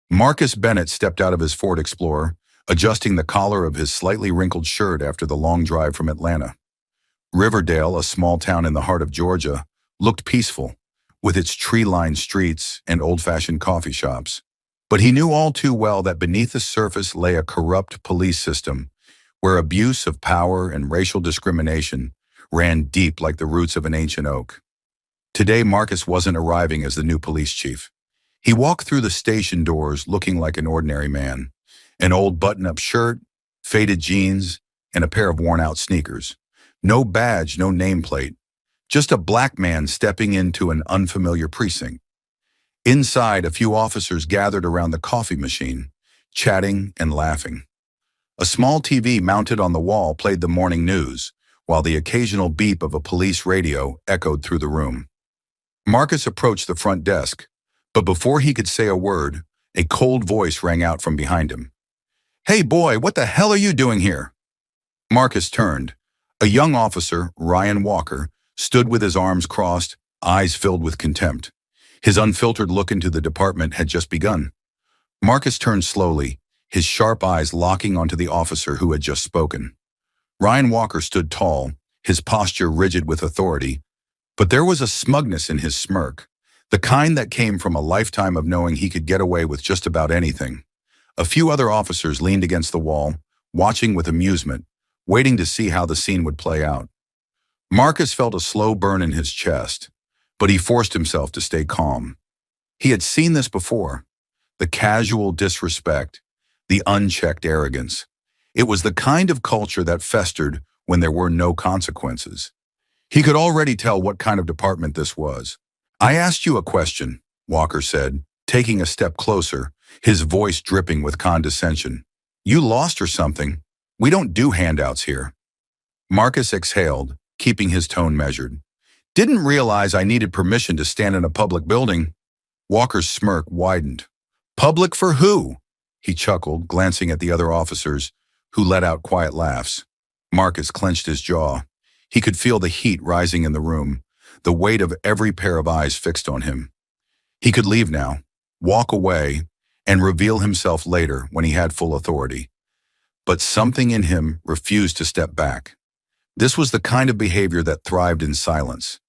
Marcus Bennett stepped out of his Ford Explorer, adjusting the collar of his slightly wrinkled shirt after the long drive from Atlanta. Riverdale, a small town in the heart of Georgia, looked peaceful, with its tree-lined streets and old-fashioned coffee shops. But he knew all too well that beneath the surface lay a corrupt police system where abuse of power and racial discrimination ran deep like the roots of an ancient oak. Today, Marcus wasn't arriving as the new police chief. He walked through the station doors looking like an ordinary man. An old button-up shirt, faded jeans, and a pair of worn-out sneakers. No badge, no nameplate. Just a black man stepping into an unfamiliar precinct. Inside, a few officers gathered around the coffee machine, chatting and laughing. A small TV mounted on the wall played the morning news, while the occasional beep of a police radio echoed through the room. Marcus approached the front desk, but before he could say a word, a cold voice rang out from behind him. "Hey boy, what the hell are you doing here?" Marcus turned. A young officer, Ryan Walker, stood with his arms crossed, eyes filled with contempt. His unfiltered look into the department had just begun. Marcus turned slowly, his sharp eyes locking onto the officer who had just spoken. Ryan Walker stood tall, his posture rigid with authority, but there was a smugness in his smirk, the kind that came from a lifetime of knowing he could get away with just about anything. A few other officers leaned against the wall, watching with amusement, waiting to see how the scene would play out. Marcus felt a slow burn in his chest, but he forced himself to stay calm. He had seen this before, the casual disrespect, the unchecked arrogance. It was the kind of culture that festered when there were no consequences. He could already tell what kind of department this was. "I asked you a question," Walker said, taking a step closer, his voice dripping with condescension. "You lost or something? We don't do handouts here." Marcus exhaled, keeping his tone measured. "Didn't realize I needed permission to stand in a public building." Walker's smirk widened. "Public for who?" He chuckled, glancing at the other officers, who let out quiet laughs. Marcus clenched his jaw. He could feel the heat rising in the room, the weight of every pair of eyes fixed on him. He could leave now, walk away, and reveal himself later when he had full authority. But something in him refused to step back. This was the kind of behavior that thrived in silence,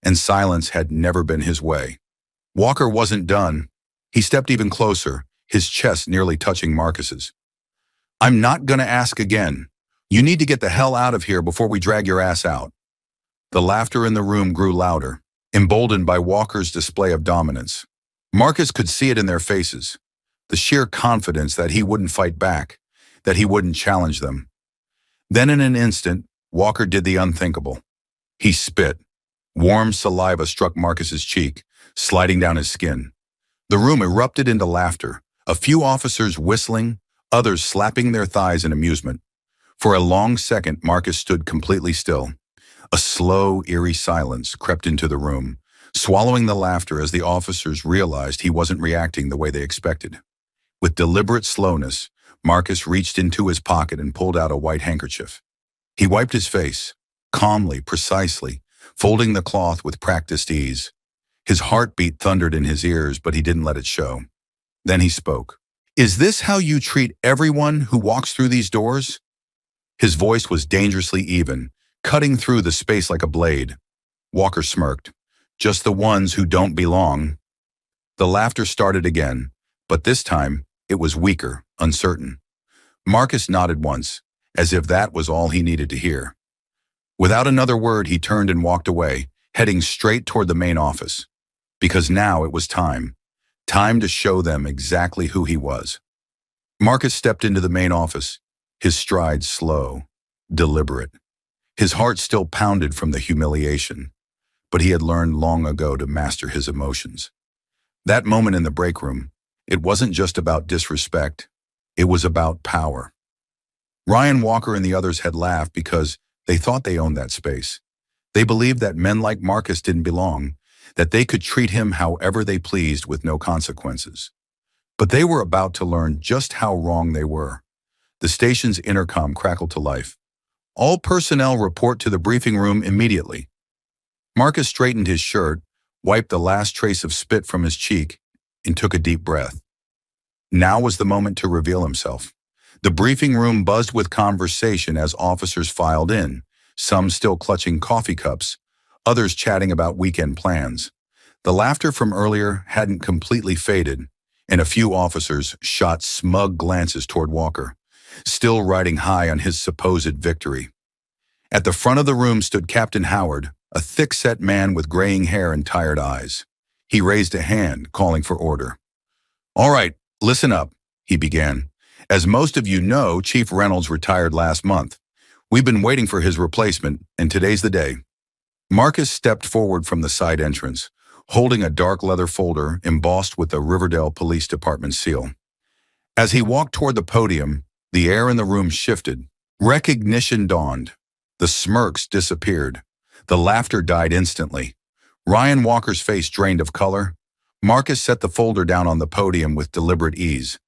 and silence had never been his way. Walker wasn't done. He stepped even closer, his chest nearly touching Marcus's. "I'm not gonna ask again. You need to get the hell out of here before we drag your ass out." The laughter in the room grew louder, emboldened by Walker's display of dominance. Marcus could see it in their faces, the sheer confidence that he wouldn't fight back, that he wouldn't challenge them. Then in an instant, Walker did the unthinkable. He spit. Warm saliva struck Marcus's cheek, sliding down his skin. The room erupted into laughter, a few officers whistling, others slapping their thighs in amusement. For a long second, Marcus stood completely still. A slow, eerie silence crept into the room, swallowing the laughter as the officers realized he wasn't reacting the way they expected. With deliberate slowness, Marcus reached into his pocket and pulled out a white handkerchief. He wiped his face, calmly, precisely, folding the cloth with practiced ease. His heartbeat thundered in his ears, but he didn't let it show. Then he spoke. "Is this how you treat everyone who walks through these doors?" His voice was dangerously even, cutting through the space like a blade. Walker smirked. "Just the ones who don't belong." The laughter started again, but this time it was weaker, uncertain. Marcus nodded once, as if that was all he needed to hear. Without another word, he turned and walked away, heading straight toward the main office. Because now it was time. Time to show them exactly who he was. Marcus stepped into the main office, his stride slow, deliberate. His heart still pounded from the humiliation, but he had learned long ago to master his emotions. That moment in the break room, it wasn't just about disrespect, it was about power. Ryan Walker and the others had laughed because they thought they owned that space. They believed that men like Marcus didn't belong, that they could treat him however they pleased with no consequences. But they were about to learn just how wrong they were. The station's intercom crackled to life. "All personnel report to the briefing room immediately." Marcus straightened his shirt, wiped the last trace of spit from his cheek, and took a deep breath. Now was the moment to reveal himself. The briefing room buzzed with conversation as officers filed in, some still clutching coffee cups, others chatting about weekend plans. The laughter from earlier hadn't completely faded, and a few officers shot smug glances toward Walker, still riding high on his supposed victory. At the front of the room stood Captain Howard, a thick-set man with graying hair and tired eyes. He raised a hand, calling for order. "All right, listen up," he began. "As most of you know, Chief Reynolds retired last month. We've been waiting for his replacement, and today's the day." Marcus stepped forward from the side entrance, holding a dark leather folder embossed with the Riverdale Police Department seal. As he walked toward the podium, the air in the room shifted. Recognition dawned. The smirks disappeared. The laughter died instantly. Ryan Walker's face drained of color. Marcus set the folder down on the podium with deliberate ease.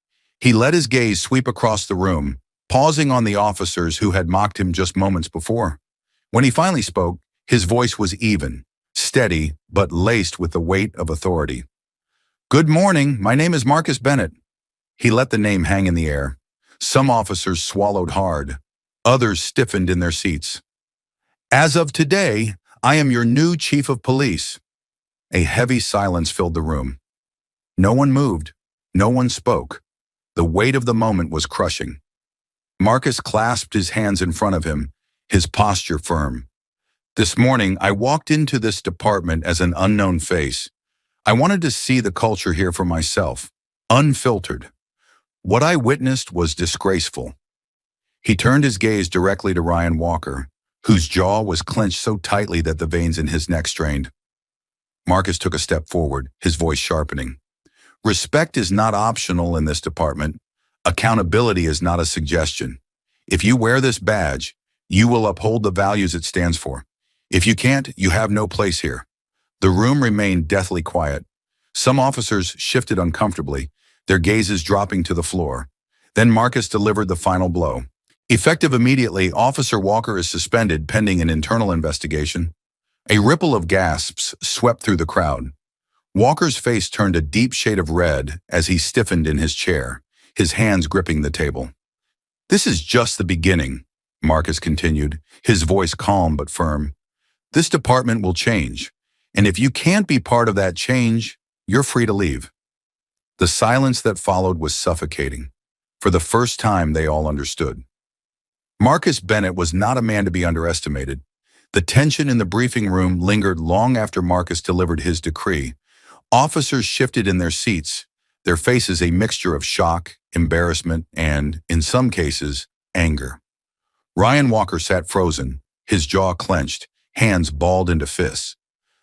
He let his gaze sweep across the room, pausing on the officers who had mocked him just moments before. When he finally spoke, his voice was even, steady, but laced with the weight of authority. "Good morning, my name is Marcus Bennett." He let the name hang in the air. Some officers swallowed hard. Others stiffened in their seats. "As of today, I am your new chief of police." A heavy silence filled the room. No one moved. No one spoke. The weight of the moment was crushing. Marcus clasped his hands in front of him, his posture firm. "This morning, I walked into this department as an unknown face. I wanted to see the culture here for myself, unfiltered. What I witnessed was disgraceful." He turned his gaze directly to Ryan Walker, whose jaw was clenched so tightly that the veins in his neck strained. Marcus took a step forward, his voice sharpening. "Respect is not optional in this department. Accountability is not a suggestion. If you wear this badge, you will uphold the values it stands for. If you can't, you have no place here." The room remained deathly quiet. Some officers shifted uncomfortably, their gazes dropping to the floor. Then Marcus delivered the final blow. "Effective immediately, Officer Walker is suspended pending an internal investigation." A ripple of gasps swept through the crowd. Walker's face turned a deep shade of red as he stiffened in his chair, his hands gripping the table. "This is just the beginning," Marcus continued, his voice calm but firm. "This department will change, and if you can't be part of that change, you're free to leave." The silence that followed was suffocating. For the first time, they all understood. Marcus Bennett was not a man to be underestimated. The tension in the briefing room lingered long after Marcus delivered his decree. Officers shifted in their seats, their faces a mixture of shock, embarrassment, and, in some cases, anger. Ryan Walker sat frozen, his jaw clenched, hands balled into fists.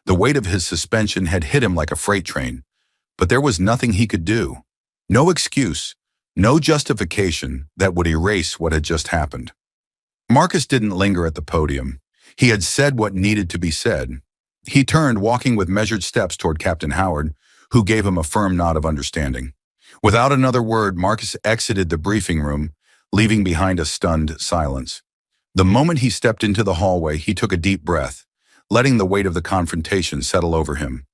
The weight of his suspension had hit him like a freight train, but there was nothing he could do. No excuse, no justification that would erase what had just happened. Marcus didn't linger at the podium. He had said what needed to be said. He turned, walking with measured steps toward Captain Howard, who gave him a firm nod of understanding. Without another word, Marcus exited the briefing room, leaving behind a stunned silence. The moment he stepped into the hallway, he took a deep breath, letting the weight of the confrontation settle over him.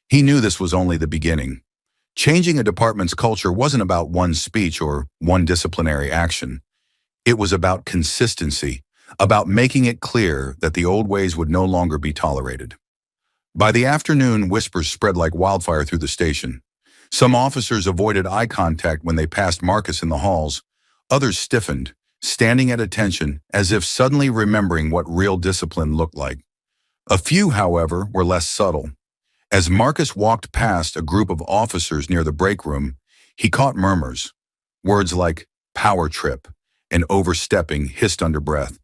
He knew this was only the beginning. Changing a department's culture wasn't about one speech or one disciplinary action. It was about consistency, about making it clear that the old ways would no longer be tolerated. By the afternoon, whispers spread like wildfire through the station. Some officers avoided eye contact when they passed Marcus in the halls. Others stiffened, standing at attention as if suddenly remembering what real discipline looked like. A few, however, were less subtle. As Marcus walked past a group of officers near the break room, he caught murmurs. Words like power trip and overstepping hissed under breath.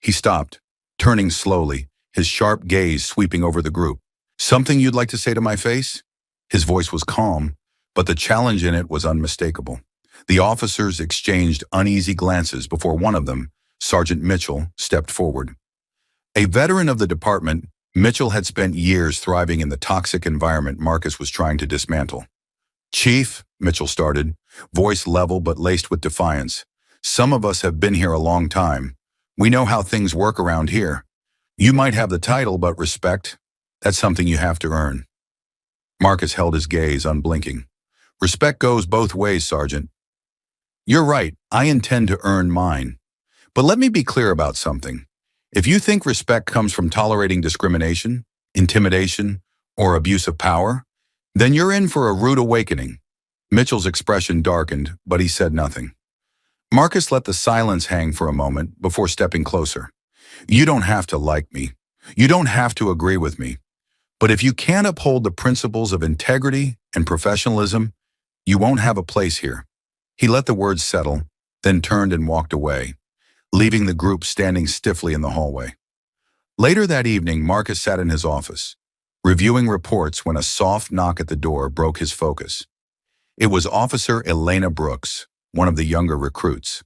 He stopped, turning slowly, his sharp gaze sweeping over the group. "Something you'd like to say to my face?" His voice was calm, but the challenge in it was unmistakable. The officers exchanged uneasy glances before one of them, Sergeant Mitchell, stepped forward. A veteran of the department, Mitchell had spent years thriving in the toxic environment Marcus was trying to dismantle. "Chief," Mitchell started, voice level but laced with defiance, "some of us have been here a long time. We know how things work around here. You might have the title, but respect, that's something you have to earn." Marcus held his gaze, unblinking. Respect goes both ways, Sergeant. You're right, I intend to earn mine. But let me be clear about something. If you think respect comes from tolerating discrimination, intimidation, or abuse of power, then you're in for a rude awakening. Mitchell's expression darkened, but he said nothing. Marcus let the silence hang for a moment before stepping closer. You don't have to like me. You don't have to agree with me. But if you can't uphold the principles of integrity and professionalism, you won't have a place here. He let the words settle, then turned and walked away, leaving the group standing stiffly in the hallway. Later that evening, Marcus sat in his office, reviewing reports when a soft knock at the door broke his focus. It was Officer Elena Brooks, one of the younger recruits.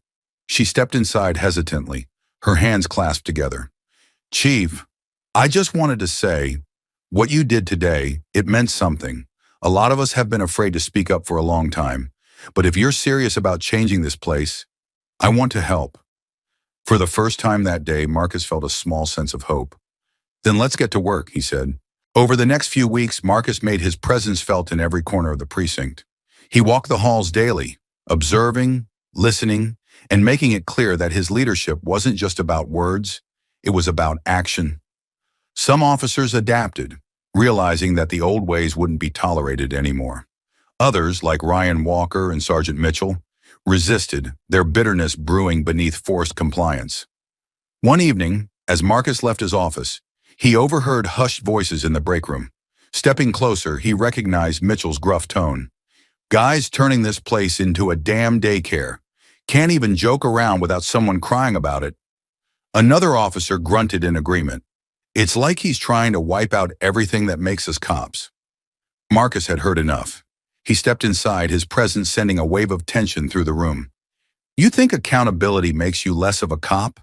She stepped inside hesitantly, her hands clasped together. Chief, I just wanted to say, what you did today, it meant something. A lot of us have been afraid to speak up for a long time. But if you're serious about changing this place, I want to help. For the first time that day, Marcus felt a small sense of hope. Then let's get to work, he said. Over the next few weeks, Marcus made his presence felt in every corner of the precinct. He walked the halls daily, observing, listening, and making it clear that his leadership wasn't just about words, it was about action. Some officers adapted, realizing that the old ways wouldn't be tolerated anymore. Others, like Ryan Walker and Sergeant Mitchell, resisted, their bitterness brewing beneath forced compliance. One evening, as Marcus left his office, he overheard hushed voices in the break room. Stepping closer, he recognized Mitchell's gruff tone. Guys turning this place into a damn daycare. Can't even joke around without someone crying about it. Another officer grunted in agreement. It's like he's trying to wipe out everything that makes us cops. Marcus had heard enough. He stepped inside, his presence sending a wave of tension through the room. You think accountability makes you less of a cop?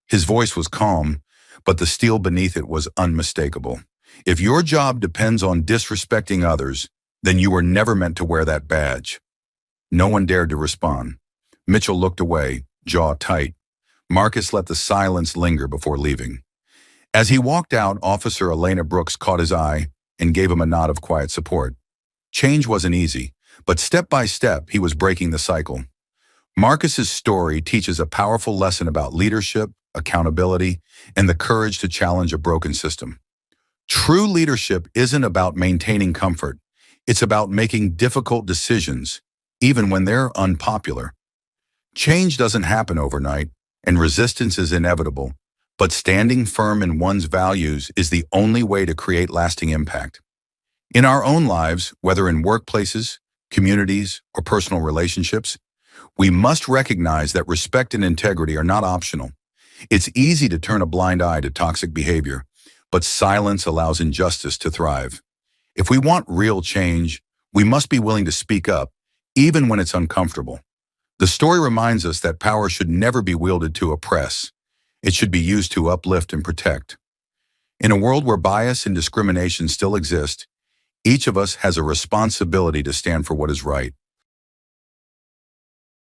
His voice was calm, but the steel beneath it was unmistakable. If your job depends on disrespecting others, then you were never meant to wear that badge. No one dared to respond. Mitchell looked away, jaw tight. Marcus let the silence linger before leaving. As he walked out, Officer Elena Brooks caught his eye and gave him a nod of quiet support. Change wasn't easy, but step by step, he was breaking the cycle. Marcus's story teaches a powerful lesson about leadership, accountability, and the courage to challenge a broken system. True leadership isn't about maintaining comfort. It's about making difficult decisions, even when they're unpopular. Change doesn't happen overnight, and resistance is inevitable, but standing firm in one's values is the only way to create lasting impact. In our own lives, whether in workplaces, communities, or personal relationships, we must recognize that respect and integrity are not optional. It's easy to turn a blind eye to toxic behavior, but silence allows injustice to thrive. If we want real change, we must be willing to speak up, even when it's uncomfortable. The story reminds us that power should never be wielded to oppress. It should be used to uplift and protect. In a world where bias and discrimination still exist, each of us has a responsibility to stand for what is right.